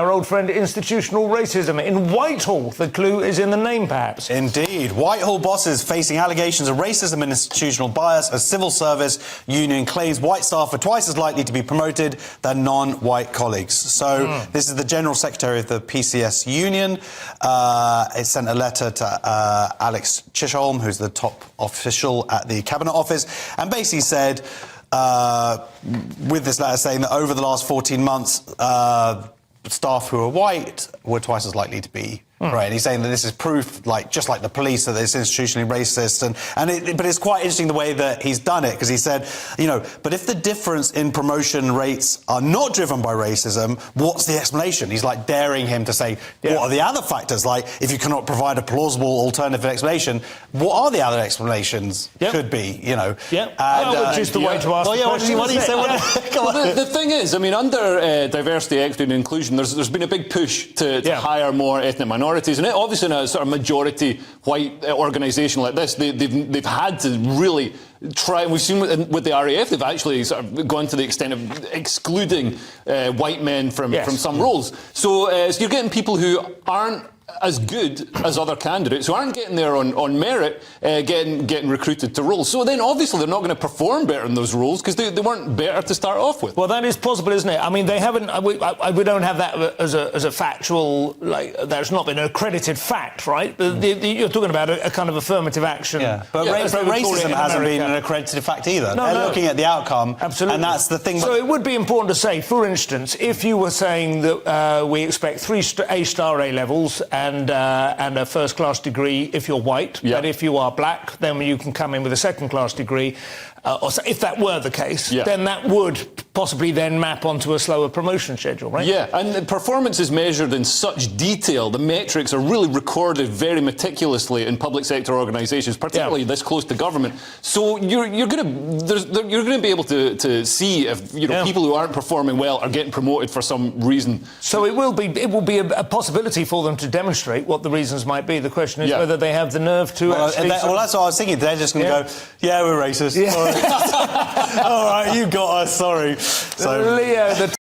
Our old friend, institutional racism. In Whitehall, the clue is in the name, perhaps. Indeed. Whitehall bosses facing allegations of racism and institutional bias. A civil service union claims white staff are twice as likely to be promoted than non-white colleagues. So this is the General Secretary of the PCS union. It sent a letter to Alex Chisholm, who's the top official at the Cabinet Office, and basically said, with this letter saying that over the last 14 months, staff who are white were twice as likely to be right. And he's saying that this is proof, like just like the police, that it's institutionally racist. But it's quite interesting the way that he's done it, because he said, but if the difference in promotion rates are not driven by racism, what's the explanation? He's like daring him to say, what are the other factors? Like, if you cannot provide a plausible alternative explanation, what are the other explanations could be? Which is the way to ask the question. What do you say? Well, the thing is, I mean, under diversity, equity and inclusion, there's been a big push to hire more ethnic minorities, and obviously in a sort of majority white organisation like this, they've had to really try. We've seen with the RAF, they've actually sort of gone to the extent of excluding white men from some roles. So you're getting people who aren't as good as other candidates, who aren't getting there on merit, getting recruited to roles. So then obviously they're not going to perform better in those roles because they weren't better to start off with. Well, that is possible, isn't it? I mean, they haven't. We don't have that as a factual. Like, there's not been an accredited fact, right? You're talking about a kind of affirmative action. Yeah, but racism hasn't been an accredited fact either. They're looking at the outcome, absolutely, and that's the thing. So it would be important to say, for instance, if you were saying that we expect 3 A-star A levels and a first-class degree if you're white, but if you are black, then you can come in with a second-class degree. Or so, if that were the case, then that would possibly then map onto a slower promotion schedule, right? Yeah, and the performance is measured in such detail. The metrics are really recorded very meticulously in public sector organisations, particularly this close to government. So you're going to be able to see if people who aren't performing well are getting promoted for some reason. So it will be a possibility for them to demonstrate what the reasons might be. The question is whether they have the nerve to. Well, that's what I was thinking. They're just going to go, we're racist. All right, you got us. Sorry. So, Leo, the